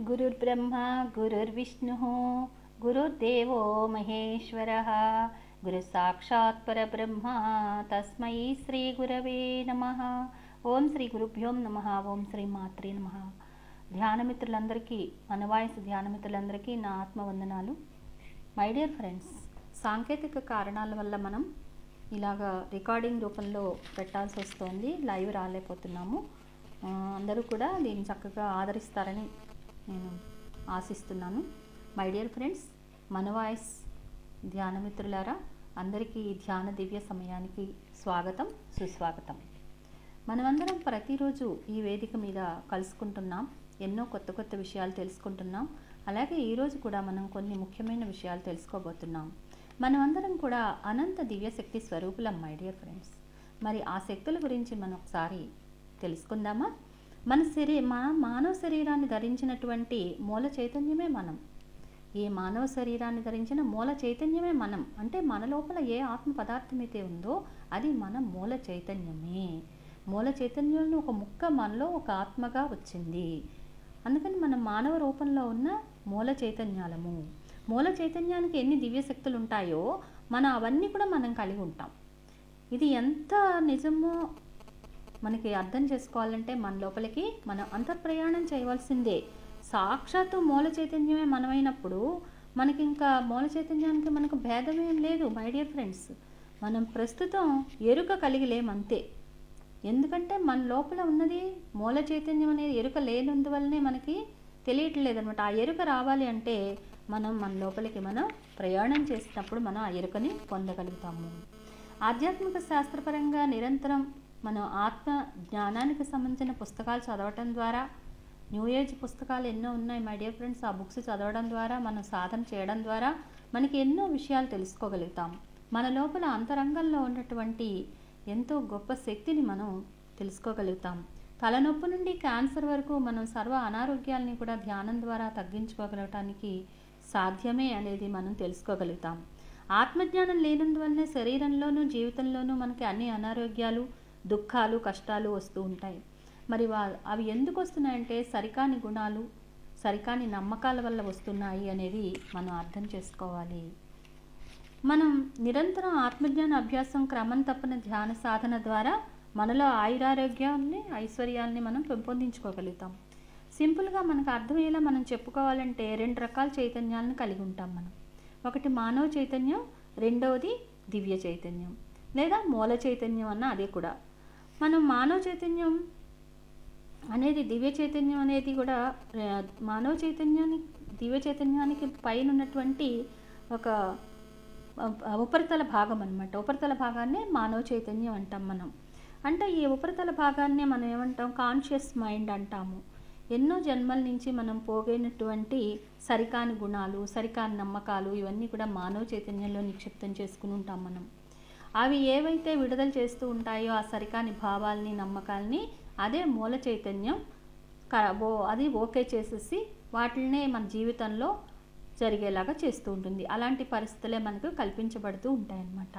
गुरुर्ब्रह्मा गुरुर्विष्णुः गुरुर्देवो महेश्वरः गुरुसाक्षात् परब्रह्मा तस्मै श्रीगुरवे नमः। ఓం శ్రీ గురుభ్యోం నమః. ఓం శ్రీ మాత్రే నమః. ధ్యానమిత్రులందరికీ, మనవాయిస్ ధ్యానమిత్రులందరికీ నా ఆత్మవందనాలు. మై డియర్ ఫ్రెండ్స్, సాంకేతిక కారణాల వల్ల మనం ఇలాగా రికార్డింగ్ రూపంలో పెట్టాల్సి వస్తుంది, లైవ్ రాలేకపోతున్నాము. అందరూ కూడా దీన్ని చక్కగా ఆదరిస్తారని నేను ఆశిస్తున్నాను. మై డియర్ ఫ్రెండ్స్, మన వాయిస్ ధ్యానమిత్రులారా, అందరికీ ధ్యాన దివ్య సమయానికి స్వాగతం, సుస్వాగతం. మనమందరం ప్రతిరోజు ఈ వేదిక మీద కలుసుకుంటున్నాం, ఎన్నో కొత్త కొత్త విషయాలు తెలుసుకుంటున్నాం. అలాగే ఈరోజు కూడా మనం కొన్ని ముఖ్యమైన విషయాలు తెలుసుకోబోతున్నాం. మనమందరం కూడా అనంత దివ్యశక్తి స్వరూపులం మై డియర్ ఫ్రెండ్స్. మరి ఆ శక్తుల గురించి మనం ఒకసారి తెలుసుకుందామా? మన మానవ శరీరాన్ని ధరించినటువంటి మూల చైతన్యమే మనం. ఏ మానవ శరీరాన్ని ధరించిన మూల చైతన్యమే మనం. అంటే మన లోపల ఏ ఆత్మ పదార్థం అయితే ఉందో అది మన మూల చైతన్యమే. మూల చైతన్యంలో ఒక ముక్క మనలో ఒక ఆత్మగా వచ్చింది. అందుకని మనం మానవ రూపంలో ఉన్న మూల చైతన్యాలము. మూల చైతన్యానికి ఎన్ని దివ్యశక్తులు ఉంటాయో అవన్నీ కూడా మనం కలిగి ఉంటాం. ఇది ఎంత నిజమో మనకి అర్థం చేసుకోవాలంటే మన లోపలికి మనం అంతర్ప్రయాణం చేయవలసిందే. సాక్షాత్తు మూల చైతన్యమే మనమైనప్పుడు మనకి ఇంకా మూల చైతన్యానికి మనకు భేదమేం లేదు మై డియర్ ఫ్రెండ్స్. మనం ప్రస్తుతం ఎరుక కలిగి లేమంతే. ఎందుకంటే మన లోపల ఉన్నది మూల చైతన్యం అనేది ఎరుక లేనందువల్లనే మనకి తెలియట్లేదు అనమాట. ఆ ఎరుక రావాలి అంటే మన లోపలికి మనం ప్రయాణం చేసినప్పుడు మనం ఆ ఎరుకని పొందగలుగుతాము. ఆధ్యాత్మిక శాస్త్రపరంగా నిరంతరం మనం ఆత్మ జ్ఞానానికి సంబంధించిన పుస్తకాలు చదవటం ద్వారా, న్యూ ఏజ్ పుస్తకాలు ఎన్నో ఉన్నాయి మై డియర్ ఫ్రెండ్స్. ఆ బుక్స్ చదవడం ద్వారా, మనం సాధన చేయడం ద్వారా మనకి ఎన్నో విషయాలు తెలుసుకోగలుగుతాం. మన లోపల అంతరంగంలో ఉన్నటువంటి ఎంతో గొప్ప శక్తిని మనం తెలుసుకోగలుగుతాం. తలనొప్పి నుండి క్యాన్సర్ వరకు మనం సర్వ అనారోగ్యాలని కూడా ధ్యానం ద్వారా తగ్గించుకోగలగటానికి సాధ్యమే అనేది మనం తెలుసుకోగలుగుతాం. ఆత్మజ్ఞానం లేనందువల్లనే శరీరంలోనూ జీవితంలోనూ మనకి అన్ని అనారోగ్యాలు, దుఃఖాలు, కష్టాలు వస్తూ ఉంటాయి. మరి అవి ఎందుకు వస్తున్నాయంటే సరికాని గుణాలు, సరికాని నమ్మకాల వల్ల వస్తున్నాయి అనేది మనం అర్థం చేసుకోవాలి. మనం నిరంతరం ఆత్మజ్ఞాన అభ్యాసం, క్రమం తప్పని ధ్యాన సాధన ద్వారా మనలో ఆయురారోగ్యాన్ని, ఐశ్వర్యాన్ని మనం పెంపొందించుకోగలుగుతాం. సింపుల్గా మనకు అర్థమయ్యేలా మనం చెప్పుకోవాలంటే 2 రకాల చైతన్యాలను కలిగి ఉంటాం మనం. ఒకటి మానవ చైతన్యం, రెండవది దివ్య చైతన్యం లేదా మూల చైతన్యం అన్న అదే కూడా. మనం మానవ చైతన్యం అనేది, దివ్య చైతన్యం అనేది కూడా మానవ చైతన్యానికి, దివ్య చైతన్యానికి పైన ఉన్నటువంటి ఒక ఉపరితల భాగం అన్నమాట. ఉపరితల భాగాన్నే మానవ చైతన్యం అంటాం మనం. అంటే ఈ ఉపరితల భాగాన్నే మనం ఏమంటాం, కాన్షియస్ మైండ్ అంటాము. ఎన్నో జన్మల నుంచి మనం పోగైనటువంటి సరికాని గుణాలు, సరికాని నమ్మకాలు ఇవన్నీ కూడా మానవ చైతన్యంలో నిక్షిప్తం చేసుకుని ఉంటాం మనం. అవి ఏవైతే విడుదల చేస్తూ ఉంటాయో ఆ సరికాని భావాల్ని, నమ్మకాల్ని అదే మూల చైతన్యం అది ఓకే చేసేసి వాటినే మన జీవితంలో జరిగేలాగా చేస్తూ ఉంటుంది. అలాంటి పరిస్థితులే మనకు కల్పించబడుతూ ఉంటాయన్నమాట.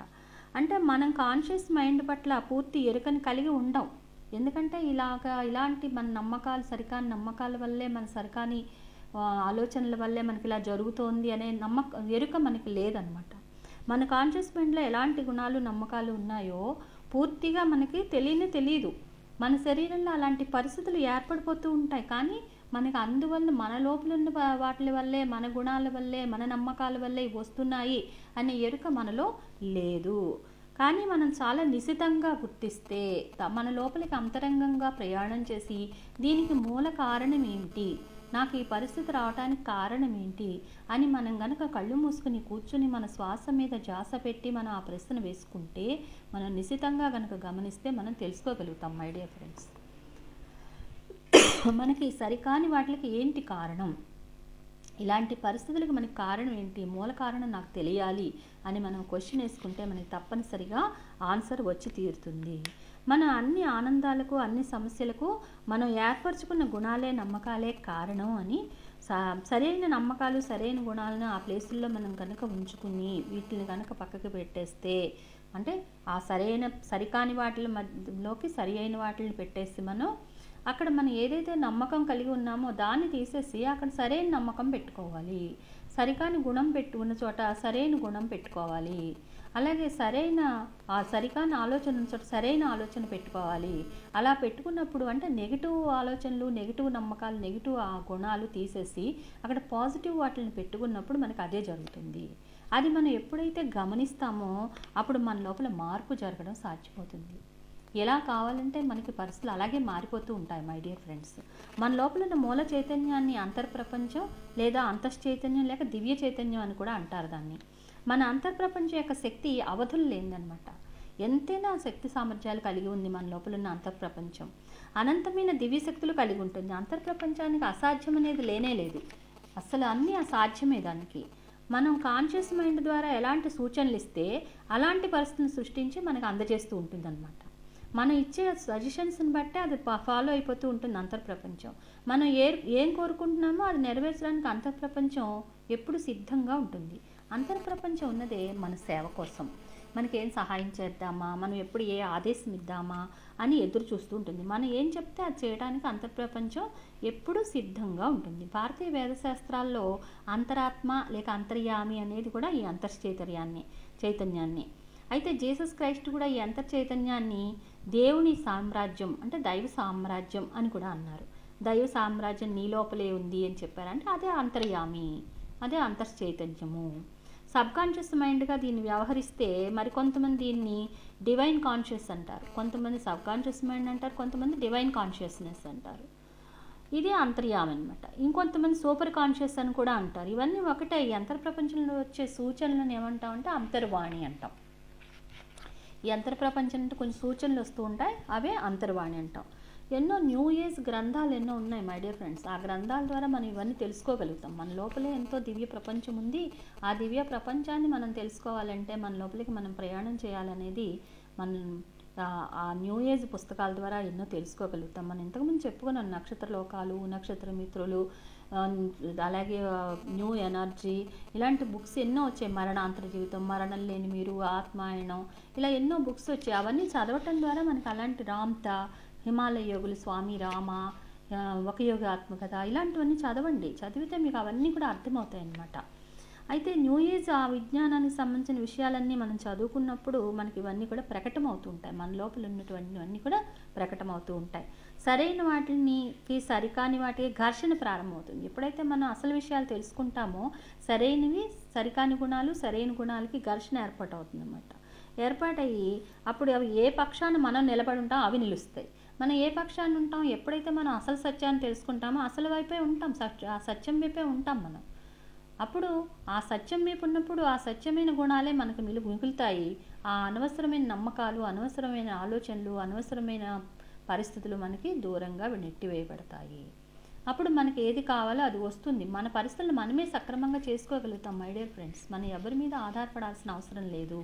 అంటే మనం కాన్షియస్ మైండ్ పట్ల పూర్తి ఎరుకని కలిగి ఉండం. ఎందుకంటే ఇలాంటి మన నమ్మకాలు, సరికాని నమ్మకాల వల్లే, మన సరికాని ఆలోచనల వల్లే మనకి ఇలా జరుగుతోంది అనే ఎరుక మనకి లేదనమాట. మన కాన్షియస్ మైండ్లో ఎలాంటి గుణాలు, నమ్మకాలు ఉన్నాయో పూర్తిగా మనకి తెలియదు. మన శరీరంలో అలాంటి పరిస్థితులు ఏర్పడిపోతూ ఉంటాయి. కానీ మనకి అందువల్ల మన లోపల ఉన్న వాటి వల్లే, మన గుణాల వల్లే, మన నమ్మకాల వల్లే వస్తున్నాయి అనే ఎరుక మనలో లేదు. కానీ మనం చాలా నిశితంగా గుర్తిస్తే, మన లోపలికి అంతరంగంగా ప్రయాణం చేసి దీనికి మూల కారణం ఏంటి, నాకు ఈ పరిస్థితి రావడానికి కారణం ఏంటి అని మనం గనక కళ్ళు మూసుకుని కూర్చుని మన శ్వాస మీద ధ్యాస పెట్టి మనం ఆ ప్రశ్న వేసుకుంటే, మనం నిశితంగా గనక గమనిస్తే మనం తెలుసుకోగలుగుతాం మై డియర్ ఫ్రెండ్స్. మనకి సరికాని వాటికి ఏంటి కారణం, ఇలాంటి పరిస్థితులకు మనకి కారణం ఏంటి, మూల కారణం నాకు తెలియాలి అని మనం క్వశ్చన్ వేసుకుంటే మనకి తప్పనిసరిగా ఆన్సర్ వచ్చి తీరుతుంది. మన అన్ని ఆనందాలకు, అన్ని సమస్యలకు మనం ఏర్పరచుకున్న గుణాలే, నమ్మకాలే కారణం అని సరైన నమ్మకాలు, సరైన గుణాలను ఆ ప్లేసుల్లో మనం కనుక ఉంచుకుని వీటిని కనుక పక్కకి పెట్టేస్తే, అంటే ఆ సరికాని వాటి మధ్యలోకి సరి అయిన వాటిని పెట్టేసి మనం అక్కడ మనం ఏదైతే నమ్మకం కలిగి ఉన్నామో దాన్ని తీసేసి అక్కడ సరైన నమ్మకం పెట్టుకోవాలి. సరికాని గుణం ఉన్న చోట సరైన గుణం పెట్టుకోవాలి. అలాగే ఆ సరికాని ఆలోచన ఉన్న చోట సరైన ఆలోచన పెట్టుకోవాలి. అలా పెట్టుకున్నప్పుడు అంటే నెగిటివ్ ఆలోచనలు, నెగిటివ్ నమ్మకాలు, నెగిటివ్ ఆ గుణాలు తీసేసి అక్కడ పాజిటివ్ వాటిని పెట్టుకున్నప్పుడు మనకు అదే జరుగుతుంది. అది మనం ఎప్పుడైతే గమనిస్తామో అప్పుడు మన లోపల మార్పు జరగడం సాధ్యమవుతుంది. ఎలా కావాలంటే మనకి పరిస్థితులు అలాగే మారిపోతూ ఉంటాయి మై డియర్ ఫ్రెండ్స్. మన లోపల ఉన్న మూల చైతన్యాన్ని అంతర్ప్రపంచం లేదా అంతశ్చైతన్యం లేక దివ్య చైతన్యం అని కూడా అంటారు దాన్ని. మన అంతర్ప్రపంచం యొక్క శక్తి అవధులు లేదనమాట. ఎంతైనా శక్తి సామర్థ్యాలు కలిగి ఉంది మన లోపల ఉన్న అంతర్ప్రపంచం. అనంతమైన దివ్య శక్తులు కలిగి ఉంటుంది. అంతర్ప్రపంచానికి అసాధ్యం అనేది లేనే లేదు. అసలు అన్నీ అసాధ్యమే దానికి. మనం కాన్షియస్ మైండ్ ద్వారా ఎలాంటి సూచనలు ఇస్తే అలాంటి పరిస్థితులను సృష్టించి మనకు అందజేస్తూ ఉంటుందన్నమాట. మనం ఇచ్చే సజెషన్స్ని బట్టి అది ఫాలో అయిపోతూ ఉంటుంది అంతర్ప్రపంచం. మనం ఏం కోరుకుంటున్నామో అది నెరవేర్చడానికి అంతర్ప్రపంచం ఎప్పుడు సిద్ధంగా ఉంటుంది. అంతర్ప్రపంచం ఉన్నదే మన సేవ కోసం. మనకేం సహాయం చేద్దామా, మనం ఎప్పుడు ఏ ఆదేశం ఇద్దామా అని ఎదురు చూస్తూ ఉంటుంది. మనం ఏం చెప్తే అది చేయడానికి అంతర్ప్రపంచం ఎప్పుడూ సిద్ధంగా ఉంటుంది. భారతీయ వేదశాస్త్రాల్లో అంతరాత్మ లేక అంతర్యామి అనేది కూడా ఈ చైతన్యాన్ని. అయితే జీసస్ క్రైస్ట్ కూడా ఈ అంతర్చైతన్యాన్ని దేవుని సామ్రాజ్యం అంటే దైవ సామ్రాజ్యం అని కూడా అన్నారు. దైవ సామ్రాజ్యం నీ లోపలే ఉంది అని చెప్పారంటే అదే అంతర్యామి, అదే అంతర్చైతన్యము. సబ్కాన్షియస్ మైండ్గా దీన్ని వ్యవహరిస్తే మరి కొంతమంది దీన్ని డివైన్ కాన్షియస్ అంటారు, కొంతమంది సబ్కాన్షియస్ మైండ్ అంటారు, కొంతమంది డివైన్ కాన్షియస్నెస్ అంటారు. ఇది అంతర్యామి అనమాట. ఇంకొంతమంది సూపర్ కాన్షియస్ అని కూడా అంటారు. ఇవన్నీ ఒకటే. ఈ అంతర్ప్రపంచంలో వచ్చే సూచనలను ఏమంటామంటే అంతర్వాణి అంటాం. ఈ అంతర్ప్రపంచం అంటే కొన్ని సూచనలు వస్తూ ఉంటాయి, అవే అంతర్వాణి అంటాం. ఎన్నో న్యూ ఏజ్ గ్రంథాలు ఎన్నో ఉన్నాయి మై డియర్ ఫ్రెండ్స్. ఆ గ్రంథాల ద్వారా మనం ఇవన్నీ తెలుసుకోగలుగుతాం. మన లోపలే ఎంతో దివ్య ప్రపంచం ఉంది. ఆ దివ్య ప్రపంచాన్ని మనం తెలుసుకోవాలంటే మన లోపలికి మనం ప్రయాణం చేయాలనేది మనం ఆ న్యూ ఏజ్ పుస్తకాల ద్వారా ఎన్నో తెలుసుకోగలుగుతాం. మనం ఇంతకుముందు చెప్పుకున్నాం నక్షత్ర లోకాలు, నక్షత్ర మిత్రులు, అలాగే న్యూ ఎనర్జీ, ఇలాంటి బుక్స్ ఎన్నో వచ్చాయి. మరణాంతర జీవితం, మరణం లేని మీరు, ఆత్మాయణం, ఇలా ఎన్నో బుక్స్ వచ్చాయి. అవన్నీ చదవటం ద్వారా మనకు అలాంటి రామ్తా, హిమాలయ యోగులు, స్వామి రామ, ఒక యోగ ఆత్మకథ, ఇలాంటివన్నీ చదివితే మీకు అవన్నీ కూడా అర్థమవుతాయి అన్నమాట. అయితే న్యూ ఏజ్ ఆ విజ్ఞానానికి సంబంధించిన విషయాలన్నీ మనం చదువుకున్నప్పుడు మనకి ఇవన్నీ కూడా ప్రకటమవుతూ ఉంటాయి. మన లోపల ఉన్నటువంటివన్నీ కూడా ప్రకటమవుతూ ఉంటాయి. సరైన వాటికి సరికాని వాటికి ఘర్షణ ప్రారంభమవుతుంది. ఎప్పుడైతే మనం అసలు విషయాలు తెలుసుకుంటామో సరైనవి సరికాని గుణాలు, సరైన గుణాలకి ఘర్షణ ఏర్పాటవుతుంది అన్నమాట. ఏర్పాటయ్యి అప్పుడు అవి ఏ పక్షాన్ని మనం నిలబడి ఉంటాం అవి నిలుస్తాయి. మనం ఏ పక్షాన్ని ఉంటాం, ఎప్పుడైతే మనం అసలు సత్యాన్ని తెలుసుకుంటామో అసలు వైపే ఉంటాం, ఆ సత్యం వైపే ఉంటాం మనం. అప్పుడు ఆ సత్యం వైపు ఉన్నప్పుడు ఆ సత్యమైన గుణాలే మనకు మిగులుతాయి. ఆ అనవసరమైన నమ్మకాలు, అనవసరమైన ఆలోచనలు, అనవసరమైన పరిస్థితులు మనకి దూరంగా నెట్టివేయబడతాయి. అప్పుడు మనకి ఏది కావాలో అది వస్తుంది. మన పరిస్థితులను మనమే సక్రమంగా చేసుకోగలుగుతాం మై డియర్ ఫ్రెండ్స్. మనం ఎవరి మీద ఆధారపడాల్సిన అవసరం లేదు.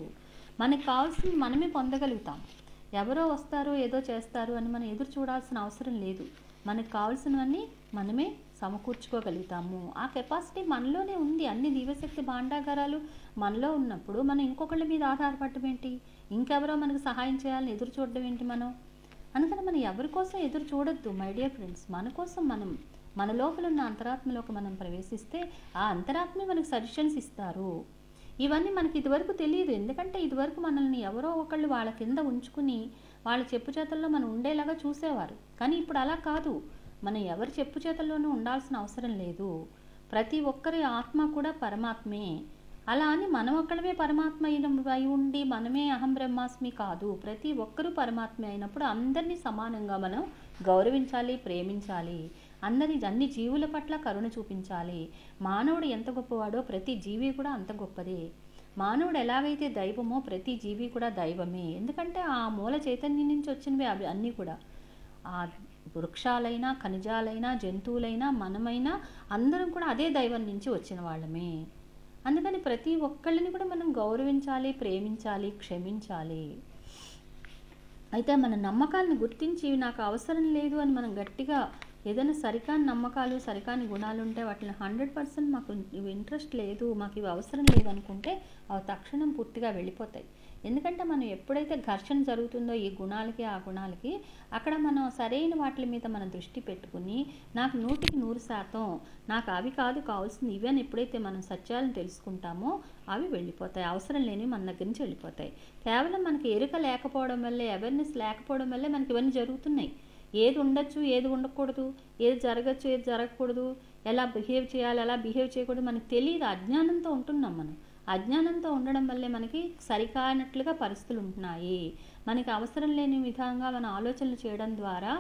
మనకు కావాల్సింది మనమే పొందగలుగుతాం. ఎవరో వస్తారు ఏదో చేస్తారు అని మనం ఎదురు చూడాల్సిన అవసరం లేదు. మనకు కావాల్సినవన్నీ మనమే సమకూర్చుకోగలుగుతాము. ఆ కెపాసిటీ మనలోనే ఉంది. అన్ని దివ్యశక్తి భాండాగారాలు మనలో ఉన్నప్పుడు మనం ఇంకొకళ్ళ మీద ఆధారపడటం ఏంటి, ఇంకెవరో మనకు సహాయం చేయాలని ఎదురు చూడడం ఏంటి మనం? అందుకని మనం ఎవరి కోసం ఎదురు చూడొద్దు మై డియర్ ఫ్రెండ్స్. మన కోసం మన లోపల ఉన్న అంతరాత్మలోకి మనం ప్రవేశిస్తే ఆ అంతరాత్మే మనకు సజెషన్స్ ఇస్తారు. ఇవన్నీ మనకి ఇదివరకు తెలియదు. ఎందుకంటే ఇదివరకు మనల్ని ఎవరో ఒకళ్ళు వాళ్ళ కింద ఉంచుకుని వాళ్ళ చెప్పు చేతల్లో మనం ఉండేలాగా చూసేవారు. కానీ ఇప్పుడు అలా కాదు. మనం ఎవరి చెప్పు చేతల్లోనూ ఉండాల్సిన అవసరం లేదు. ప్రతి ఒక్కరి ఆత్మ కూడా పరమాత్మే. అలా అని మనం ఒక్కడమే పరమాత్మ అయి ఉండి మనమే అహం బ్రహ్మాస్మి కాదు. ప్రతి ఒక్కరూ పరమాత్మ అయినప్పుడు అందరినీ సమానంగా మనం గౌరవించాలి, ప్రేమించాలి. అన్ని జీవుల పట్ల కరుణ చూపించాలి. మానవుడు ఎంత గొప్పవాడో ప్రతి జీవి కూడా అంత గొప్పదే. మానవుడు ఎలాగైతే దైవమో ప్రతి జీవి కూడా దైవమే. ఎందుకంటే ఆ మూల చైతన్యం నుంచి వచ్చినవి అవి అన్నీ కూడా. ఆ వృక్షాలైనా, ఖనిజాలైనా, జంతువులైనా, మనమైనా అందరం కూడా అదే దైవం నుంచి వచ్చిన వాళ్ళమే. అందుకని ప్రతి ఒక్కళ్ళని కూడా మనం గౌరవించాలి, ప్రేమించాలి, క్షమించాలి. అయితే మన నమ్మకాలను గుర్తించి నాకు అవసరం లేదు అని మనం గట్టిగా ఏదైనా సరికాని నమ్మకాలు, సరికాని గుణాలు ఉంటే వాటిని 100% మాకు ఇవి ఇంట్రెస్ట్ లేదు, మాకు ఇవి అవసరం లేదు అనుకుంటే అవి తక్షణం పూర్తిగా వెళ్ళిపోతాయి. ఎందుకంటే మనం ఎప్పుడైతే ఘర్షణ జరుగుతుందో ఈ గుణాలకి ఆ గుణాలకి, అక్కడ మనం సరైన వాటి మీద మనం దృష్టి పెట్టుకుని నాకు 100% నాకు అవి కాదు కావాల్సింది ఇవి అని ఎప్పుడైతే మనం సత్యాలను తెలుసుకుంటామో అవి వెళ్ళిపోతాయి, అవసరం లేనివి మన దగ్గర నుంచి వెళ్ళిపోతాయి. కేవలం మనకి ఎరుక లేకపోవడం వల్లే, అవేర్నెస్ లేకపోవడం వల్లే మనకి ఇవన్నీ జరుగుతున్నాయి. ఏది ఉండొచ్చు, ఏది ఉండకూడదు, ఏది జరగచ్చు, ఏది జరగకూడదు, ఎలా బిహేవ్ చేయాలి, ఎలా బిహేవ్ చేయకూడదు మనకు తెలియదు. అజ్ఞానంతో ఉంటున్నాం మనం. అజ్ఞానంతో ఉండడం వల్లే మనకి సరికానట్లుగా పరిస్థితులు ఉంటున్నాయి. మనకి అవసరం లేని విధంగా మన ఆలోచనలు చేయడం ద్వారా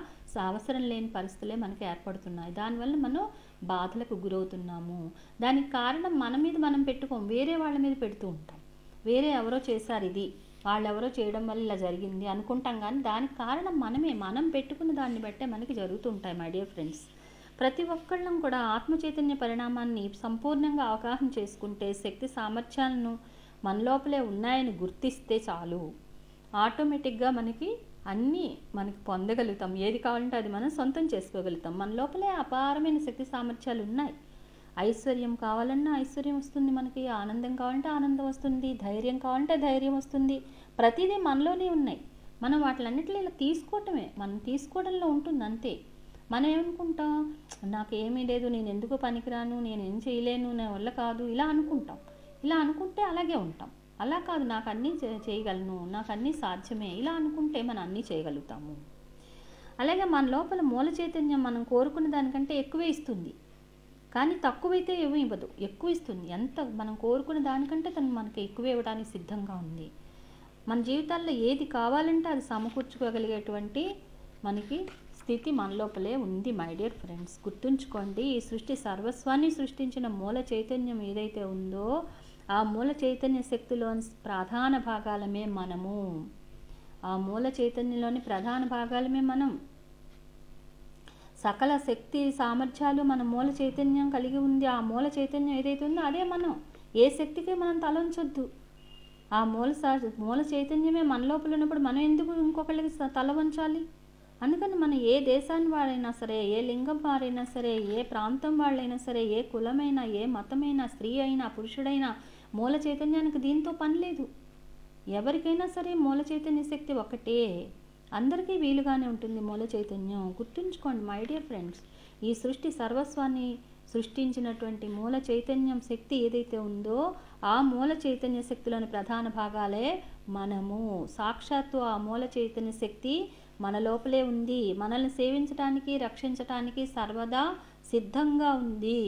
అవసరం లేని పరిస్థితులే మనకి ఏర్పడుతున్నాయి. దానివల్ల మనం బాధలకు గురవుతున్నాము. దానికి కారణం మన మీద మనం పెట్టుకోం, వేరే వాళ్ళ మీద పెడుతూ ఉంటాం. వేరే ఎవరో చేశారు, ఇది వాళ్ళెవరో చేయడం వల్ల ఇలా జరిగింది అనుకుంటాం, కానీ దానికి కారణం మనమే. మనం పెట్టుకున్న దాన్ని బట్టే మనకి జరుగుతుంటాయి మై డియర్ ఫ్రెండ్స్. ప్రతి ఒక్కళ్ళం కూడా ఆత్మచైతన్య పరిణామాన్ని సంపూర్ణంగా అవగాహన చేసుకుంటే, శక్తి సామర్థ్యాలను మన లోపలే ఉన్నాయని గుర్తిస్తే చాలు, ఆటోమేటిక్గా మనకి పొందగలుగుతాం. ఏది కావాలంటే అది మనం సొంతం చేసుకోగలుగుతాం. మన లోపలే అపారమైన శక్తి సామర్థ్యాలు ఉన్నాయి. ఐశ్వర్యం కావాలన్నా ఐశ్వర్యం వస్తుంది, మనకి ఆనందం కావాలంటే ఆనందం వస్తుంది, ధైర్యం కావాలంటే ధైర్యం వస్తుంది. ప్రతిదీ మనలోనే ఉన్నాయి. మనం వాటిలన్నిటిలో ఇలా తీసుకోవటమే, మనం తీసుకోవడంలో ఉంటుంది అంతే. మనం ఏమనుకుంటాం, నాకేమీ లేదు, నేను ఎందుకు పనికిరాను, నేను ఏం చేయలేను, నా వల్ల కాదు, ఇలా అనుకుంటాం. ఇలా అనుకుంటే అలాగే ఉంటాం. అలా కాదు, నాకు అన్నీ చేయగలను, నాకు అన్నీ సాధ్యమే, ఇలా అనుకుంటే మనం అన్నీ చేయగలుగుతాము. అలాగే మన లోపల మూల చైతన్యం మనం కోరుకున్న దానికంటే ఎక్కువే ఇస్తుంది, కానీ తక్కువైతే ఏమీ ఇవ్వదు, ఎక్కువ ఇస్తుంది. ఎంత మనం కోరుకున్న దానికంటే తను మనకి ఎక్కువ ఇవ్వడానికి సిద్ధంగా ఉంది. మన జీవితాల్లో ఏది కావాలంటే అది సమకూర్చుకోగలిగేటువంటి మనకి స్థితి మన లోపలే ఉంది మై డియర్ ఫ్రెండ్స్. గుర్తుంచుకోండి, ఈ సృష్టి సర్వస్వాన్ని సృష్టించిన మూల చైతన్యం ఏదైతే ఉందో ఆ మూల చైతన్య శక్తిలోని ప్రధాన భాగాలమే మనము. ఆ మూల చైతన్యంలోని ప్రధాన భాగాలమే మనం. సకల శక్తి సామర్థ్యాలు మన మూల చైతన్యం కలిగి ఉంది. ఆ మూల చైతన్యం ఏదైతే ఉందో అదే మనం. ఏ శక్తికి మనం తలంచొద్దు. ఆ మూల చైతన్యమే మన లోపల ఉన్నప్పుడు మనం ఎందుకు ఇంకొకళ్ళకి తల వంచాలి? అందుకని మనం ఏ దేశాన్ని వారైనా సరే, ఏ లింగం వారైనా సరే, ఏ ప్రాంతం వాళ్ళైనా సరే, ఏ కులమైనా, ఏ మతమైనా, స్త్రీ అయినా పురుషుడైనా మూల చైతన్యానికి దీంతో పని లేదు. ఎవరికైనా సరే మూల చైతన్య శక్తి ఒకటే, అందరికీ వీలుగానే ఉంటుంది మూల చైతన్యం. గుర్తుంచుకోండి మై డియర్ ఫ్రెండ్స్, ఈ సృష్టి సర్వస్వాన్ని సృష్టించినటువంటి మూల చైతన్యం శక్తి ఏదైతే ఉందో ఆ మూల చైతన్య శక్తిలోని ప్రధాన భాగాలే మనము. సాక్షాత్తు ఆ మూల చైతన్య శక్తి మన లోపలే ఉంది. మనల్ని సేవించడానికి, రక్షించడానికి సర్వదా సిద్ధంగా ఉంది.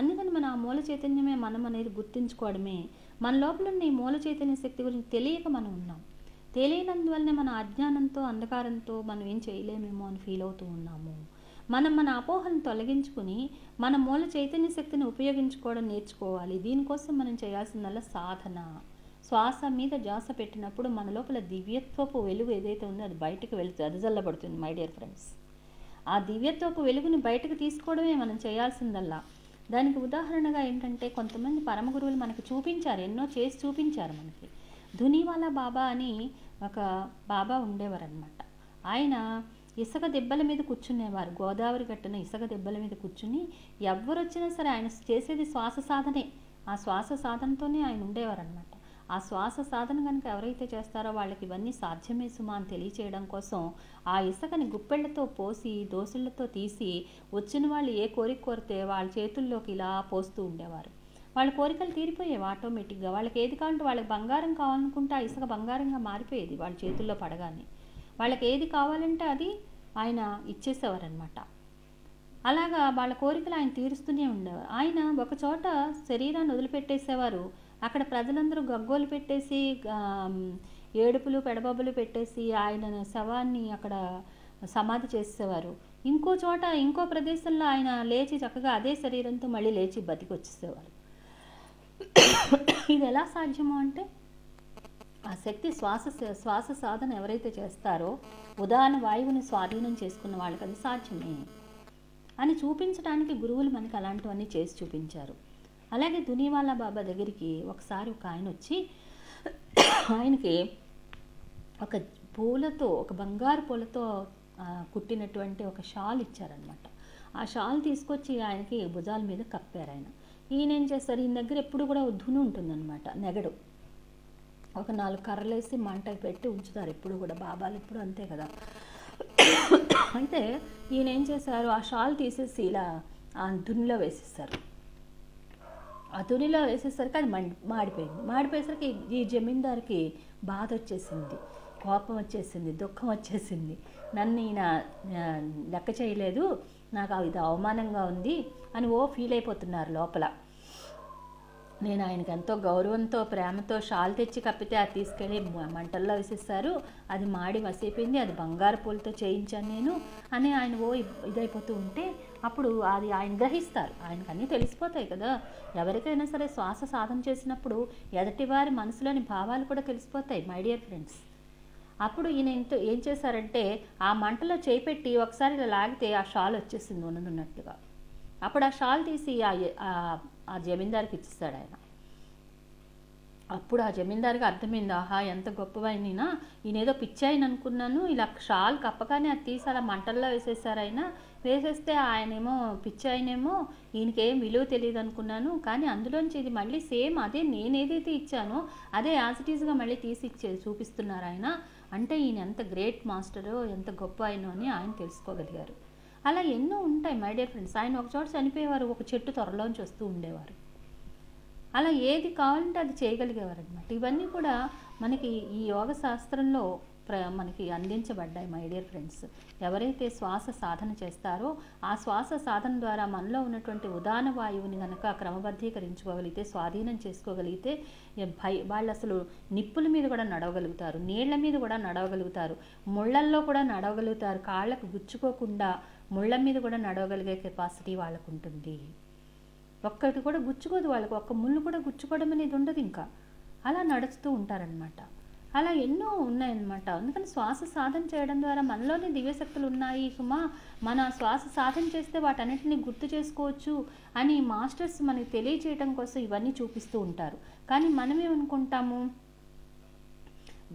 అందుకని మన ఆ మూల చైతన్యమే మనం అనేది గుర్తుంచుకోవడమే. మన లోపల ఉన్న ఈ మూల చైతన్య శక్తి గురించి తెలియక మనం ఉన్నాం. తెలియనందువల్లనే మన అజ్ఞానంతో, అంధకారంతో మనం ఏం చేయలేమేమో అని ఫీల్ అవుతూ ఉన్నాము. మన అపోహలను తొలగించుకుని మన మూల చైతన్య శక్తిని ఉపయోగించుకోవడం నేర్చుకోవాలి. దీనికోసం మనం చేయాల్సిందల్లా సాధన. శ్వాస మీద ధ్యాస పెట్టినప్పుడు మన లోపల దివ్యత్వపు వెలుగు ఏదైతే ఉందో అది బయటకు వెదజల్లబడుతుంది మై డియర్ ఫ్రెండ్స్. ఆ దివ్యత్వపు వెలుగుని బయటకు తీసుకోవడమే మనం చేయాల్సిందల్లా. దానికి ఉదాహరణగా ఏంటంటే, కొంతమంది పరమ గురువులు మనకి చూపించారు, ఎన్నో చేసి చూపించారు మనకి. ధునీవాలా బాబా అని ఒక బాబా ఉండేవారు అనమాట. ఆయన ఇసుక దెబ్బల మీద కూర్చునేవారు. గోదావరి గట్టున ఇసుక దెబ్బల మీద కూర్చుని ఎవరు వచ్చినా సరే ఆయన చేసేది శ్వాస సాధనే. ఆ శ్వాస సాధనతోనే ఆయన ఉండేవారు అనమాట. ఆ శ్వాస సాధన కనుక ఎవరైతే చేస్తారో వాళ్ళకి ఇవన్నీ సాధ్యమే సుమా అని తెలియచేయడం కోసం ఆ ఇసుకని గుప్పెళ్లతో పోసి దోసుళ్లతో తీసి వచ్చిన వాళ్ళు ఏ కోరిక కోరితే వాళ్ళ చేతుల్లోకి ఇలా పోస్తూ ఉండేవారు. వాళ్ళ కోరికలు తీరిపోయేవి ఆటోమేటిక్గా. వాళ్ళకి ఏది కావాలంటే, వాళ్ళకి బంగారం కావాలనుకుంటే ఆ ఇసుక బంగారంగా మారిపోయేది వాళ్ళ చేతుల్లో పడగానే. వాళ్ళకి ఏది కావాలంటే అది ఆయన ఇచ్చేసేవారనమాట. అలాగా వాళ్ళ కోరికలు ఆయన తీరుస్తూనే ఉండేవారు. ఆయన ఒక చోట శరీరాన్ని వదిలిపెట్టేసేవారు. అక్కడ ప్రజలందరూ గగ్గోలు పెట్టేసి, ఏడుపులు పెడబొబ్బలు పెట్టేసి ఆయన శవాన్ని అక్కడ సమాధి చేసేవారు. ఇంకో చోట, ఇంకో ప్రదేశంలో ఆయన లేచి చక్కగా అదే శరీరంతో మళ్ళీ లేచి బతికి వచ్చేసేవారు. ఇది ఎలా సాధ్యమో అంటే, ఆ శక్తి శ్వాస సాధన ఎవరైతే చేస్తారో, ఉదాహరణ వాయువుని స్వాధీనం చేసుకున్న వాళ్ళకి అది సాధ్యమే అని చూపించడానికి గురువులు మనకి అలాంటివన్నీ చేసి చూపించారు. అలాగే ధునీవాలా బాబా దగ్గరికి ఒకసారి ఒక ఆయన వచ్చి ఆయనకి ఒక బంగారు పూలతో కుట్టినటువంటి ఒక షాల్ ఇచ్చారనమాట. ఆ షాల్ తీసుకొచ్చి ఆయనకి భుజాల మీద కప్పారు. ఈయన ఏం చేస్తారు, ఈయన దగ్గర ఎప్పుడు కూడా ధుని ఉంటుందన్నమాట, నెగడు. ఒక 4 కర్రలేసి మంట పెట్టి ఉంచుతారు ఎప్పుడు కూడా, బాబాలు ఇప్పుడు అంతే కదా. అయితే ఈయన ఏం చేశారు, ఆ షాల్ తీసేసి ఇలా ఆ దునిలో వేసేస్తారు. ఆ తునిలో వేసేసరికి అది మాడిపోయింది. మాడిపోయేసరికి ఈ జమీందార్కి బాధ వచ్చేసింది, కోపం వచ్చేసింది, దుఃఖం వచ్చేసింది. నన్ను ఈయన లెక్క చేయలేదు, నాకు ఇది అవమానంగా ఉంది అని ఫీల్ అయిపోతున్నారు లోపల. నేను ఆయనకి ఎంతో గౌరవంతో ప్రేమతో షాల్ తెచ్చి కప్పితే అది తీసుకెళ్ళి మంటల్లో వేసేస్తారు, అది మాడి వసిపోయింది, అది బంగారు పూలతో చేయించాను నేను అని ఆయన ఇదైపోతూ ఉంటే అప్పుడు అది ఆయన గ్రహిస్తారు. ఆయనకు అన్నీ తెలిసిపోతాయి కదా. ఎవరికైనా సరే శ్వాస సాధన చేసినప్పుడు ఎదుటివారి మనసులోని భావాలు కూడా తెలిసిపోతాయి మై డియర్ ఫ్రెండ్స్. అప్పుడు ఈయన ఏం చేశారంటే ఆ మంటలో చేయి పెట్టి ఒకసారి ఇలా లాగితే ఆ షాల్ వచ్చేసింది ఉన్నట్టుగా. అప్పుడు ఆ షాల్ తీసి ఆ జమీందారికి ఇచ్చేస్తాడు ఆయన. అప్పుడు ఆ జమీందారికి అర్థమైంది, ఆహా ఎంత గొప్పవైనా, ఈయనేదో పిచ్చాయని అనుకున్నాను, ఇలా షాల్ కప్పగానే అది తీసి అలా మంటల్లో వేసేసారు. ఆయన వేసేస్తే ఆయనేమో పిచ్చాయనేమో, ఈయనకేం విలువ తెలియదు అనుకున్నాను, కానీ అందులోంచి ఇది మళ్ళీ సేమ్ అదే నేను ఏదైతే ఇచ్చానో అదే యాజ్ ఇట్ ఈజ్గా మళ్ళీ తీసి చూపిస్తున్నారు ఆయన. అంటే ఈయన ఎంత గ్రేట్ మాస్టరో, ఎంత గొప్ప ఆయనో అని ఆయన తెలుసుకోగలిగారు. అలా ఎన్నో ఉంటాయి మై డియర్ ఫ్రెండ్స్. ఆయన ఒక చోట చనిపోయేవారు, ఒక చెట్టు త్వరలోంచి వస్తూ ఉండేవారు. అలా ఏది కావాలంటే అది చేయగలిగేవారు అనమాట. ఇవన్నీ కూడా మనకి ఈ యోగ శాస్త్రంలో మనకి అందించబడ్డాయి మై డియర్ ఫ్రెండ్స్. ఎవరైతే శ్వాస సాధన చేస్తారో ఆ శ్వాస సాధన ద్వారా మనలో ఉన్నటువంటి ఉదాన వాయువుని కనుక క్రమబద్ధీకరించుకోగలిగితే, స్వాధీనం చేసుకోగలిగితే వాళ్ళు అసలు నిప్పుల మీద కూడా నడవగలుగుతారు, నీళ్ల మీద కూడా నడవగలుగుతారు, ముళ్ళల్లో కూడా నడవగలుగుతారు. కాళ్ళకు గుచ్చుకోకుండా ముళ్ళ మీద కూడా నడవగలిగే కెపాసిటీ వాళ్ళకు ఉంటుంది. ఒక్కటి కూడా గుచ్చుకోదు వాళ్ళకు, ఒక్క ముళ్ళు కూడా గుచ్చుకోవడం అనేది ఉండదు. ఇంకా అలా నడుస్తూ ఉంటారనమాట. అలా ఎన్నో ఉన్నాయన్నమాట. అందుకని శ్వాస సాధన చేయడం ద్వారా మనలోనే దివ్యశక్తులు ఉన్నాయి సుమా, మన శ్వాస సాధన చేస్తే వాటన్నిటిని గుర్తు చేసుకోవచ్చు అని మాస్టర్స్ మనకి తెలియచేయడం కోసం ఇవన్నీ చూపిస్తూ ఉంటారు. కానీ మనమేమనుకుంటాము,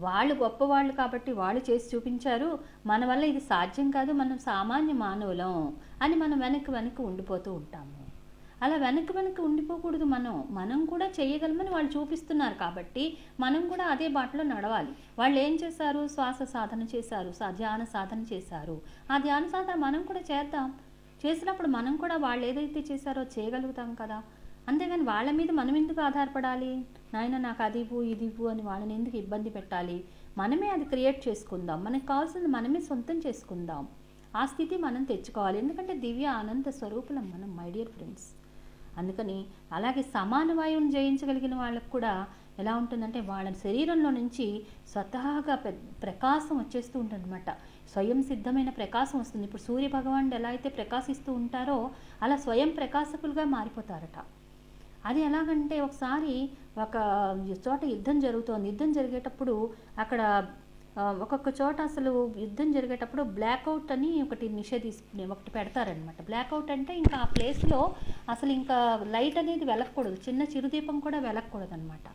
వాళ్ళు గొప్పవాళ్ళు కాబట్టి వాళ్ళు చేసి చూపించారు, మన వల్ల ఇది సాధ్యం కాదు, మనం సామాన్య మానవులం అని మనం వెనక్కి ఉండిపోతూ ఉంటాము. అలా వెనక్కి ఉండిపోకూడదు. మనం కూడా చేయగలమని వాళ్ళు చూపిస్తున్నారు కాబట్టి మనం కూడా అదే బాటలో నడవాలి. వాళ్ళు ఏం చేశారు, శ్వాస సాధన చేశారు, ధ్యాన సాధన చేశారు. ఆ ధ్యాన సాధన మనం కూడా చేద్దాం. చేసినప్పుడు మనం కూడా వాళ్ళు ఏదైతే చేశారో చేయగలుగుతాం కదా. అంతేగాని వాళ్ళ మీద మనం ఎందుకు ఆధారపడాలి, నాయన నాకు అది ఇవ్వు ఇది ఇవ్వు అని వాళ్ళని ఎందుకు ఇబ్బంది పెట్టాలి. మనమే అది క్రియేట్ చేసుకుందాం, మనకు కావాల్సింది మనమే సొంతం చేసుకుందాం. ఆ స్థితి మనం తెచ్చుకోవాలి. ఎందుకంటే దివ్య ఆనంద స్వరూపులం మనం మై డియర్ ఫ్రెండ్స్. అందుకని అలాగే సమాన వాయువుని జయించగలిగిన వాళ్ళకు కూడా ఎలా ఉంటుందంటే వాళ్ళ శరీరంలో నుంచి స్వతహాగా ప్రకాశం వచ్చేస్తూ ఉంటుందన్నమాట. స్వయం సిద్ధమైన ప్రకాశం వస్తుంది. ఇప్పుడు సూర్య భగవానుడు ఎలా అయితే ప్రకాశిస్తూ ఉంటారో అలా స్వయం ప్రకాశకులుగా మారిపోతారట. అది ఎలాగంటే ఒకసారి ఒక చోట యుద్ధం జరుగుతోంది. యుద్ధం జరిగేటప్పుడు అక్కడ ఒక్కొక్క చోట అసలు యుద్ధం జరిగేటప్పుడు బ్లాక్అవుట్ అని ఒకటి పెడతారనమాట. బ్లాక్అవుట్ అంటే ఇంకా ఆ ప్లేస్లో అసలు ఇంకా లైట్ అనేది వెలగకూడదు, చిన్న చిరుదీపం కూడా వెలగకూడదు అనమాట.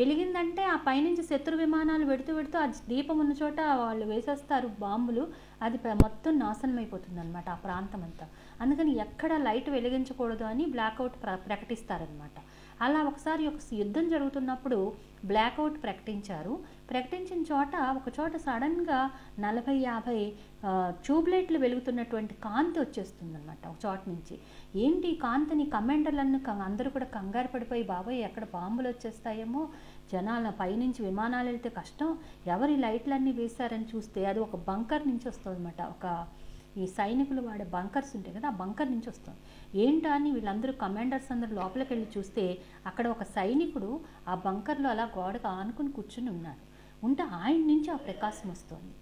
వెలిగిందంటే ఆ పైనుంచి శత్రు విమానాలు పెడుతూ ఆ దీపం ఉన్న చోట వాళ్ళు వేసేస్తారు బాంబులు, అది మొత్తం నాశనం అయిపోతుంది అనమాట ఆ ప్రాంతం అంతా. అందుకని ఎక్కడ లైట్ వెలిగించకూడదు అని బ్లాక్అవుట్ ప్రకటిస్తారనమాట. అలా ఒకసారి ఒక యుద్ధం జరుగుతున్నప్పుడు బ్లాక్అవుట్ ప్రకటించారు. ప్రకటించిన చోట ఒక చోట సడన్గా 40-50 ట్యూబ్లైట్లు వెలుగుతున్నటువంటి కాంతి వచ్చేస్తుంది అనమాట ఒక చోట నుంచి. ఏంటి కాంతిని కమాండర్లను అందరూ కూడా కంగారు పడిపోయి, బాబాయ్ ఎక్కడ బాంబులు వచ్చేస్తాయేమో, జనాల పైనుంచి విమానాలు వెళ్తే కష్టం, ఎవరి లైట్లన్నీ వేశారని చూస్తే అది ఒక బంకర్ నుంచి వస్తుంది అనమాట. ఒక ఈ సైనికులు వాడే బంకర్స్ ఉంటాయి కదా, ఆ బంకర్ నుంచి వస్తుంది. ఏంటా అని వీళ్ళందరూ కమాండర్స్ అందరూ లోపలికి వెళ్ళి చూస్తే అక్కడ ఒక సైనికుడు ఆ బంకర్లో అలా గోడకు ఆనుకుని కూర్చుని ఉన్నాడు. ఉంటే ఆయన నుంచి ఆ ప్రకాశం వస్తుంది.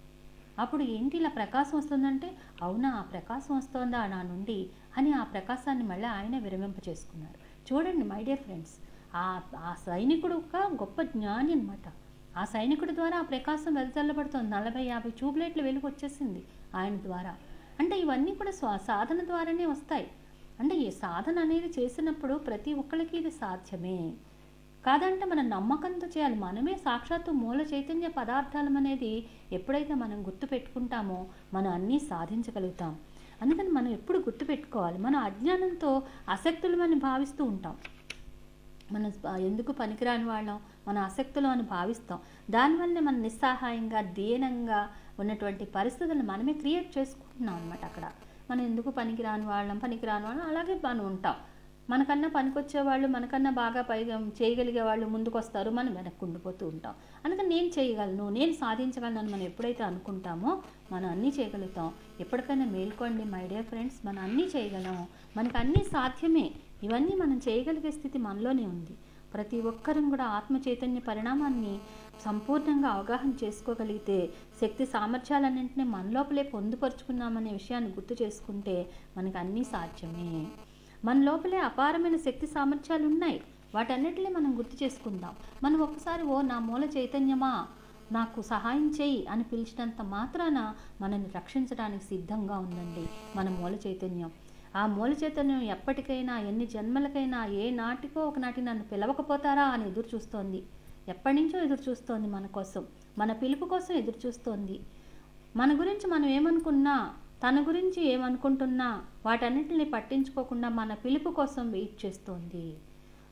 అప్పుడు ఏంటి ఇలా ప్రకాశం వస్తుందంటే, అవునా ఆ ప్రకాశం వస్తుందా నా నుండి అని ఆ ప్రకాశాన్ని మళ్ళీ ఆయనే విరమింప చేసుకున్నారు. చూడండి మై డియర్ ఫ్రెండ్స్, ఆ సైనికుడు ఒక గొప్ప జ్ఞాని అనమాట. ఆ సైనికుడి ద్వారా ఆ ప్రకాశం వెదజల్లబడుతుంది. 40-50 ట్యూబ్లైట్లు వెలుగు వచ్చేసింది ఆయన ద్వారా. అంటే ఇవన్నీ కూడా సాధన ద్వారానే వస్తాయి. అంటే ఈ సాధన అనేది చేసినప్పుడు ప్రతి ఒక్కరికి ఇది సాధ్యమే కాదంటే మనం నమ్మకంతో చేయాలి. మనమే సాక్షాత్తు మూల చైతన్య పదార్థాలం అనేది ఎప్పుడైతే మనం గుర్తు పెట్టుకుంటామో మనం అన్నీ సాధించగలుగుతాం. అందుకని మనం ఎప్పుడు గుర్తుపెట్టుకోవాలి, మన అజ్ఞానంతో అశక్తులమని భావిస్తూ ఉంటాం. మనం ఎందుకు పనికిరాని వాళ్ళం, మన ఆసక్తులు అని భావిస్తాం. దానివల్లనే మనం నిస్సహాయంగా దీనంగా ఉన్నటువంటి పరిస్థితులను మనమే క్రియేట్ చేసుకుంటున్నాం అనమాట. అక్కడ మనం ఎందుకు పనికిరాని వాళ్ళం అలాగే మనం ఉంటాం. మనకన్నా పనికొచ్చేవాళ్ళు, మనకన్నా బాగా పైగా చేయగలిగే వాళ్ళు ముందుకు వస్తారు, మనం వెనక్కి ఉండిపోతూ ఉంటాం. అందుకని నేను చేయగలను, నేను సాధించగలను అని మనం ఎప్పుడైతే అనుకుంటామో మనం అన్నీ చేయగలుగుతాం. ఎప్పటికైనా మేల్కోండి మై డియర్ ఫ్రెండ్స్, మనం అన్నీ చేయగలం, మనకు అన్నీ సాధ్యమే. ఇవన్నీ మనం చేయగలిగే స్థితి మనలోనే ఉంది. ప్రతి ఒక్కరం కూడా ఆత్మ చైతన్య పరిణామాన్ని సంపూర్ణంగా అవగాహన చేసుకోగలిగితే, శక్తి సామర్థ్యాలన్నింటినీ మన లోపలే పొందుపరుచుకున్నామనే విషయాన్ని గుర్తు చేసుకుంటే మనకు అన్నీ సాధ్యమే. మన లోపలే అపారమైన శక్తి సామర్థ్యాలు ఉన్నాయి. వాటన్నిటిని మనం గుర్తు చేసుకుందాం. మనం ఒక్కసారి ఓ నా మూల చైతన్యమా నాకు సహాయం చేయి అని పిలిచినంత మాత్రాన మనల్ని రక్షించడానికి సిద్ధంగా ఉందండి మన మూల చైతన్యం. ఆ మూల చైతన్యం ఎప్పటికైనా, ఎన్ని జన్మలకైనా, ఏ నాటికో ఒకనాటి నన్ను పిలవకపోతారా అని ఎదురు చూస్తోంది. ఎప్పటి నుంచో ఎదురు చూస్తోంది మన కోసం, మన పిలుపు కోసం ఎదురు చూస్తోంది. మన గురించి మనం ఏమనుకున్నా, తన గురించి ఏమనుకుంటున్నా వాటన్నిటిని పట్టించుకోకుండా మన పిలుపు కోసం వెయిట్ చేస్తోంది.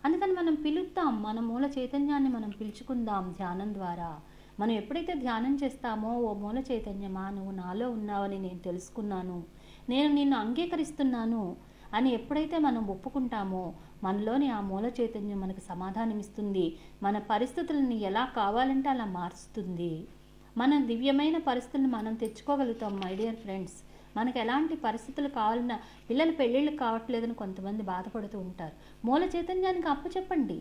అందుకని మనం పిలుద్దాం, మన మూల చైతన్యాన్ని మనం పిలుచుకుందాం ధ్యానం ద్వారా. మనం ఎప్పుడైతే ధ్యానం చేస్తామో, ఓ మూల చైతన్యమా నువ్వు నాలో ఉన్నావని నేను తెలుసుకున్నాను, నేను నిన్ను అంగీకరిస్తున్నాను అని ఎప్పుడైతే మనం ఒప్పుకుంటామో మనలోని ఆ మూల చైతన్యం మనకు సమాధానం ఇస్తుంది. మన పరిస్థితులను ఎలా కావాలంటే అలా మారుస్తుంది. మన దివ్యమైన పరిస్థితులను మనం తెచ్చుకోగలుగుతాం మై డియర్ ఫ్రెండ్స్. మనకు ఎలాంటి పరిస్థితులు కావాలన్నా, పిల్లల పెళ్ళిళ్ళు కావట్లేదని కొంతమంది బాధపడుతూ ఉంటారు. మూల చైతన్యానికి అప్పచెప్పండి,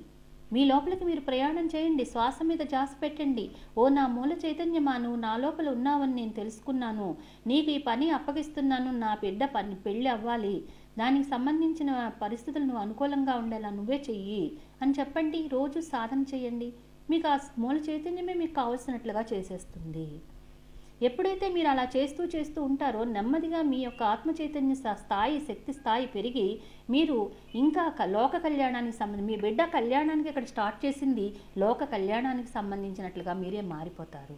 మీ లోపలికి మీరు ప్రయాణం చేయండి, శ్వాస మీద ధ్యాస పెట్టండి. ఓ నా మూల చైతన్యమా నువ్వు నా లోపల ఉన్నావని నేను తెలుసుకున్నాను, నీకు ఈ పని అప్పగిస్తున్నాను, నా బిడ్డ పెళ్ళి అవ్వాలి, దానికి సంబంధించిన పరిస్థితులు నువ్వు అనుకూలంగా ఉండేలా నువ్వే చెయ్యి అని చెప్పండి. రోజు సాధన చేయండి, మీకు ఆ మూల చైతన్యమే మీకు కావలసినట్లుగా చేసేస్తుంది. ఎప్పుడైతే మీరు అలా చేస్తూ ఉంటారో నెమ్మదిగా మీ యొక్క ఆత్మ చైతన్య స్థాయి, శక్తి స్థాయి పెరిగి మీరు ఇంకా లోక కళ్యాణానికి సంబంధించి, మీ బిడ్డ కళ్యాణానికి ఇక్కడ స్టార్ట్ చేసింది లోక కళ్యాణానికి సంబంధించినట్లుగా మీరే మారిపోతారు.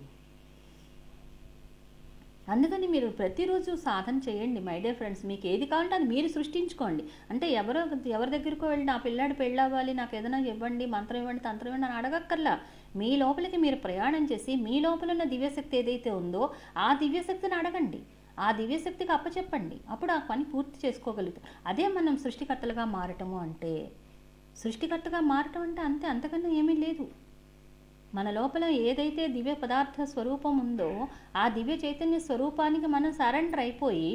అందుకని మీరు ప్రతిరోజు సాధన చేయండి మై డియర్ ఫ్రెండ్స్. మీకు ఏది కావాలంటే అది మీరు సృష్టించుకోండి. అంటే ఎవరి దగ్గరకు వెళ్ళి నా పిల్లాడు పెళ్ళవ్వాలి, నాకు ఏదైనా ఇవ్వండి, మంత్రం ఇవ్వండి, తంత్రం ఇవ్వండి అని అడగక్కర్లా. మీ లోపలికి మీరు ప్రయాణం చేసి మీ లోపల ఉన్న దివ్యశక్తి ఏదైతే ఉందో ఆ దివ్యశక్తిని అడగండి, ఆ దివ్యశక్తికి అప్పచెప్పండి. అప్పుడు ఆ పని పూర్తి చేసుకోగలుగుతాం. అదే మనం సృష్టికర్తలుగా మారటము అంటే. సృష్టికర్తగా మారటం అంటే అంతే, అంతకన్నా ఏమీ లేదు. మన లోపల ఏదైతే దివ్య పదార్థ స్వరూపం ఉందో ఆ దివ్య చైతన్య స్వరూపానికి మనం సరెండర్ అయిపోయి,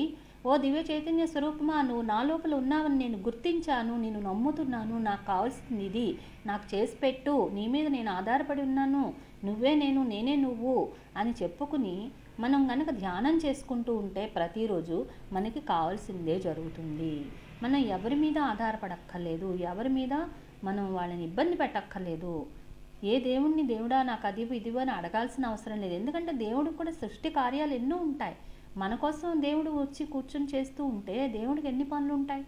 ఓ దివ్య చైతన్య స్వరూపమా నువ్వు నా లోపల ఉన్నావని నేను గుర్తించాను, నేను నమ్ముతున్నాను, నాకు కావాల్సింది ఇది, నాకు చేసి పెట్టు, నీ మీద నేను ఆధారపడి ఉన్నాను, నువ్వే నేను, నేనే నువ్వు అని చెప్పుకుని మనం కనుక ధ్యానం చేసుకుంటూ ఉంటే ప్రతిరోజు మనకి కావాల్సిందే జరుగుతుంది. మనం ఎవరి మీద ఆధారపడక్కర్లేదు, ఎవరి మీద మనం వాళ్ళని ఇబ్బంది పెట్టక్కర్లేదు. ఏ దేవుణ్ణి దేవుడా నాకు అది ఇదివో అని అడగాల్సిన అవసరం లేదు. ఎందుకంటే దేవుడికి కూడా సృష్టి కార్యాలు ఎన్నో ఉంటాయి. మన కోసం దేవుడు వచ్చి కూర్చొని చేస్తూ ఉంటే దేవుడికి ఎన్ని పనులు ఉంటాయి.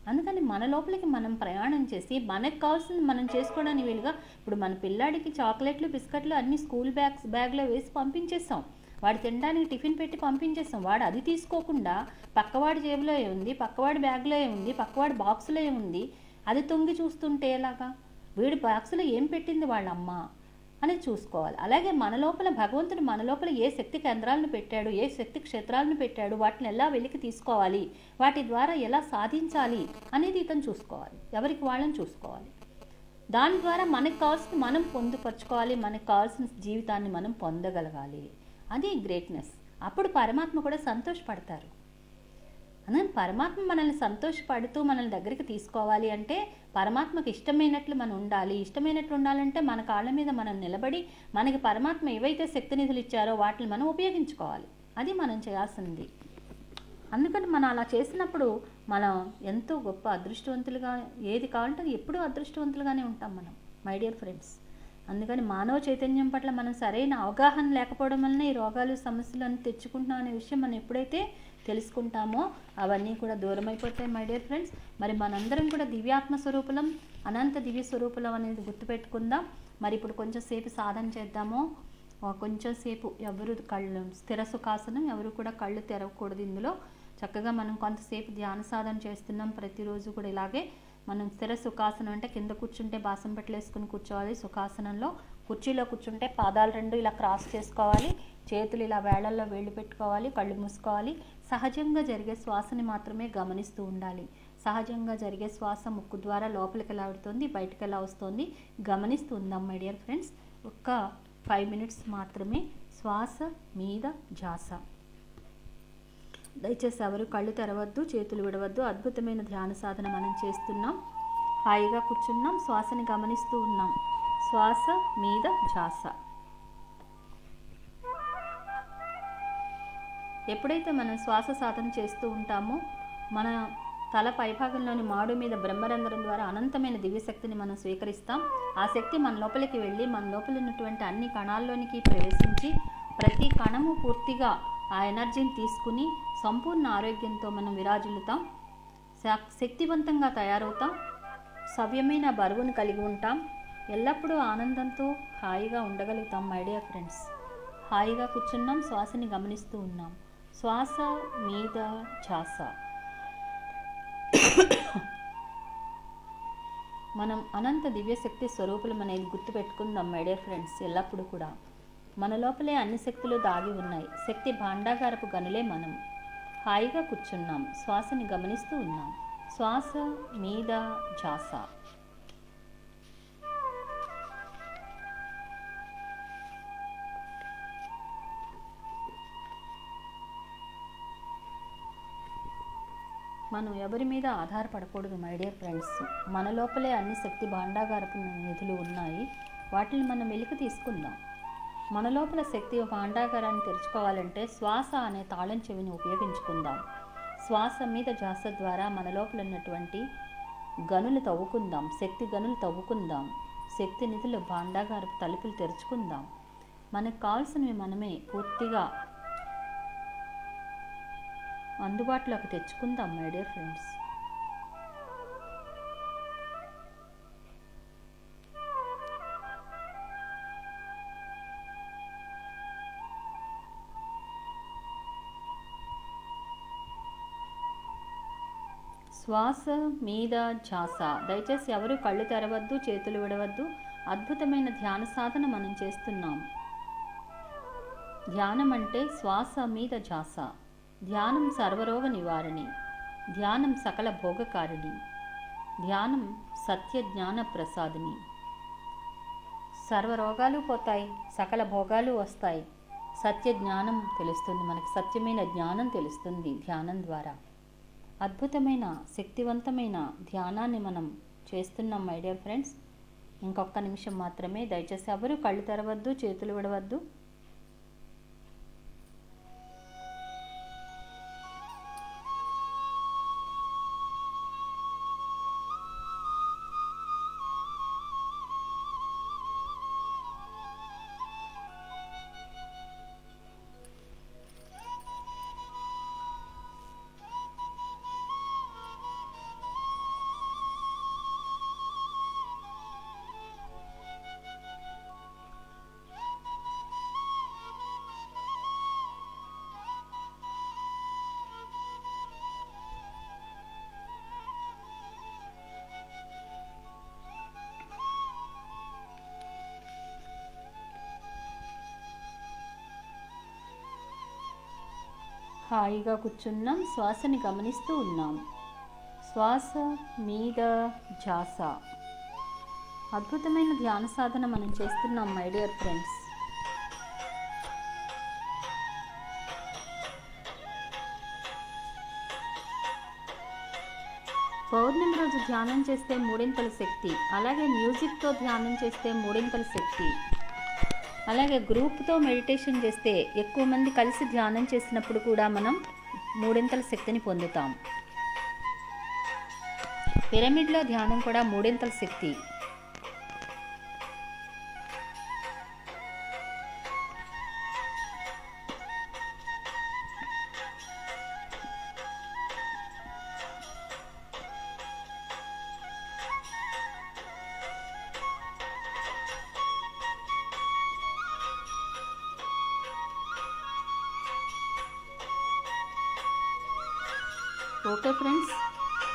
అందుకని మన లోపలికి మనం ప్రయాణం చేసి మనకు కావాల్సింది మనం చేసుకోవడానికి వీలుగా, ఇప్పుడు మన పిల్లాడికి చాక్లెట్లు, బిస్కెట్లు అన్ని స్కూల్ బ్యాగ్లో వేసి పంపించేస్తాం, వాడు తినడానికి టిఫిన్ పెట్టి పంపించేస్తాం. వాడు అది తీసుకోకుండా పక్కవాడి జేబులో ఏముంది, పక్కవాడి బ్యాగ్లో ఏముంది, పక్కవాడి బాక్సులో ఏముంది అది తొంగి చూస్తుంటే ఎలాగా? వీడి బాక్సులో ఏం పెట్టింది వాళ్ళ అమ్మ అని చూసుకోవాలి. అలాగే మన లోపల భగవంతుడు మన లోపల ఏ శక్తి కేంద్రాలను పెట్టాడు, ఏ శక్తి క్షేత్రాలను పెట్టాడు, వాటిని ఎలా వెలికి తీసుకోవాలి, వాటి ద్వారా ఎలా సాధించాలి అనేది ఇతను చూసుకోవాలి, ఎవరికి వాళ్ళని చూసుకోవాలి. దాని ద్వారా మనకు కావాల్సింది మనం పొందుపరచుకోవాలి, మనకు కావాల్సిన జీవితాన్ని మనం పొందగలగాలి. అది గ్రేట్నెస్. అప్పుడు పరమాత్మ కూడా సంతోషపడతారు. అందుకని పరమాత్మ మనల్ని సంతోషపడుతూ మనల్ని దగ్గరికి తీసుకోవాలి అంటే పరమాత్మకు ఇష్టమైనట్లు మనం ఉండాలి. ఇష్టమైనట్లు ఉండాలంటే మన కాళ్ళ మీద మనం నిలబడి మనకి పరమాత్మ ఏవైతే శక్తి నిధులు ఇచ్చారో వాటిని మనం ఉపయోగించుకోవాలి. అది మనం చేయాల్సింది. అందుకని మనం అలా చేసినప్పుడు మనం ఎంతో గొప్ప అదృష్టవంతులుగా, ఏది కావాలంటే అది ఎప్పుడూ అదృష్టవంతులుగానే ఉంటాం మనం మై డియర్ ఫ్రెండ్స్. అందుకని మానవ చైతన్యం పట్ల మనం సరైన అవగాహన లేకపోవడం వలన ఈ రోగాలు, సమస్యలు అని తెచ్చుకుంటున్నాం అనే విషయం మనం ఎప్పుడైతే తెలుసుకుంటామో అవన్నీ కూడా దూరం అయిపోతాయి మై డియర్ ఫ్రెండ్స్. మరి మనందరం కూడా దివ్యాత్మ స్వరూపులం, అనంత దివ్య స్వరూపులం అనేది గుర్తుపెట్టుకుందాం. మరి ఇప్పుడు కొంచెం సేపు సాధన చేద్దాము. కొంచెం సేపు ఎవరు కళ్ళు స్థిర సుఖాసనం, ఎవరు కూడా కళ్ళు తెరవకూడదు. ఇందులో చక్కగా మనం కొంతసేపు ధ్యాన సాధన చేస్తున్నాం ప్రతిరోజు కూడా. ఇలాగే మనం స్థిర సుఖాసనం అంటే కింద కూర్చుంటే బాసం బట్టలు వేసుకుని కూర్చోవాలి. సుఖాసనంలో కుర్చీలో కూర్చుంటే పాదాలు రెండు ఇలా క్రాస్ చేసుకోవాలి, చేతులు ఇలా వేళ్లల్లో వేళ్ళు పెట్టుకోవాలి, కళ్ళు మూసుకోవాలి. సహజంగా జరిగే శ్వాసని మాత్రమే గమనిస్తూ ఉండాలి. సహజంగా జరిగే శ్వాస ముక్కు ద్వారా లోపలికి ఎలా వెళుతుంది, బయటకు ఎలా వస్తుంది గమనిస్తూ ఉందాం మై డియర్ ఫ్రెండ్స్. ఒక్క 5 minutes మాత్రమే శ్వాస మీద ధ్యాస. దయచేసి ఎవరు కళ్ళు తెరవద్దు, చేతులు విడవద్దు. అద్భుతమైన ధ్యాన సాధన మనం చేస్తున్నాం. హాయిగా కూర్చున్నాం, శ్వాసని గమనిస్తూ ఉన్నాం. శ్వాస మీద ధ్యాస. ఎప్పుడైతే మనం శ్వాస సాధన చేస్తూ ఉంటామో మన తల పైభాగంలోని మాడు మీద బ్రహ్మరంధ్రం ద్వారా అనంతమైన దివ్యశక్తిని మనం స్వీకరిస్తాం. ఆ శక్తి మన లోపలికి వెళ్ళి మన లోపల ఉన్నటువంటి అన్ని కణాల్లోనికి ప్రవేశించి ప్రతి కణము పూర్తిగా ఆ ఎనర్జీని తీసుకుని సంపూర్ణ ఆరోగ్యంతో మనం విరాజిల్లుతాం, శక్తివంతంగా తయారవుతాం, సవ్యమైన బరువును కలిగి ఉంటాం, ఎల్లప్పుడూ ఆనందంతో హాయిగా ఉండగలుగుతాం మై డియర్ ఫ్రెండ్స్. హాయిగా కూర్చున్నాం, శ్వాసని గమనిస్తూ ఉన్నాం. శ్వాస మీద ధ్యాస. మనం అనంత దివ్యశక్తి స్వరూపులం అనేది గుర్తుపెట్టుకుందాం మై డియర్ ఫ్రెండ్స్. ఎల్లప్పుడూ కూడా మన లోపలే అన్ని శక్తులు దాగి ఉన్నాయి. శక్తి భాండాగారపు గనులే మనం. హాయిగా కూర్చున్నాం, శ్వాసని గమనిస్తూ ఉన్నాం. శ్వాస మీద ధ్యాస. మనం ఎవరి మీద ఆధారపడకూడదు మై డియర్ ఫ్రెండ్స్. మన లోపలే అన్ని శక్తి భాండాగారపు నిధులు ఉన్నాయి. వాటిని మనం వెలికి తీసుకుందాం. మన లోపల శక్తి భాండాగారాన్ని తెరుచుకోవాలంటే శ్వాస అనే తాళం చెవిని ఉపయోగించుకుందాం. శ్వాస మీద ధ్యాస ద్వారా మన లోపల ఉన్నటువంటి గనులు తవ్వుకుందాం, శక్తి గనులు తవ్వుకుందాం. శక్తి నిధులు భాండాగారపు తలుపులు తెరుచుకుందాం. మనకు కావాల్సినవి మనమే పూర్తిగా అందుబాటులోకి తెచ్చుకుందాం మై డియర్ ఫ్రెండ్స్. శ్వాస మీద ధ్యాస. దయచేసి ఎవరు కళ్ళు తెరవద్దు, చేతులు విడవద్దు. అద్భుతమైన ధ్యాన సాధన మనం చేస్తున్నాం. ధ్యానం అంటే శ్వాస మీద ధ్యాస. ధ్యానం సర్వరోగ నివారణి, ధ్యానం సకల భోగకారిణి, ధ్యానం సత్య జ్ఞాన ప్రసాదిని. సర్వరోగాలు పోతాయి, సకల భోగాలు వస్తాయి. సత్య జ్ఞానం తెలుస్తుంది మనకి, సత్యమైన జ్ఞానం తెలుస్తుంది ధ్యానం ద్వారా. అద్భుతమైన శక్తివంతమైన ధ్యానాన్ని మనం చేస్తున్నాం మై డియర్ ఫ్రెండ్స్. ఇంకొక నిమిషం మాత్రమే. దయచేసి ఎవరు కళ్ళు తెరవద్దు, చేతులు విడవద్దు. హాయిగా కూర్చున్నాం, శ్వాసని గమనిస్తూ ఉన్నాం. శ్వాస మీద ధ్యాస. అద్భుతమైన ధ్యాన సాధన మనం చేస్తున్నాం మై డియర్ ఫ్రెండ్స్. పౌర్ణమి రోజు ధ్యానం చేస్తే మూడింతల శక్తి, అలాగే మ్యూజిక్తో ధ్యానం చేస్తే మూడింతల శక్తి, అలాగే గ్రూప్తో మెడిటేషన్ చేస్తే ఎక్కువ మంది కలిసి ధ్యానం చేసినప్పుడు కూడా మనం మూడింతల శక్తిని పొందుతాం. పిరమిడ్లో ధ్యానం కూడా మూడింతల శక్తి. ఓకే ఫ్రెండ్స్,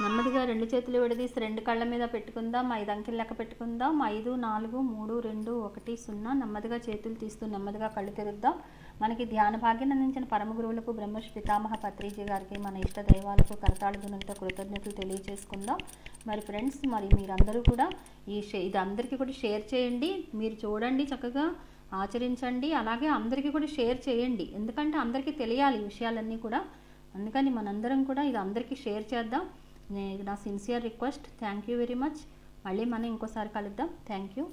నెమ్మదిగా 2 చేతులు విడదీసి 2 కళ్ళ మీద పెట్టుకుందాం. 5 అంకెలు లెక్క పెట్టుకుందాం. 5, 4, 3, 2, 1, 0. నెమ్మదిగా చేతులు తీస్తూ నెమ్మదిగా కళ్ళు తెరుద్దాం. మనకి ధ్యాన భాగ్యం అందించిన పరమ గురువులకు, బ్రహ్మర్షి పితామహ పత్రిజీ గారికి, మన ఇష్ట దైవాలకు కరతాళ ధ్వనులతో కృతజ్ఞతలు తెలియజేసుకుందాం. మరి ఫ్రెండ్స్, మరి మీరందరూ కూడా ఇది అందరికీ కూడా షేర్ చేయండి. మీరు చూడండి, చక్కగా ఆచరించండి. అలాగే అందరికీ కూడా షేర్ చేయండి, ఎందుకంటే అందరికీ తెలియాలి ఈ విషయాలన్నీ కూడా. అందుకని మనందరం కూడా ఇది అందరికీ షేర్ చేద్దాం. నా sincere request. Thank you very much. మళ్ళీ మనం ఇంకోసారి కలుద్దాం. Thank you.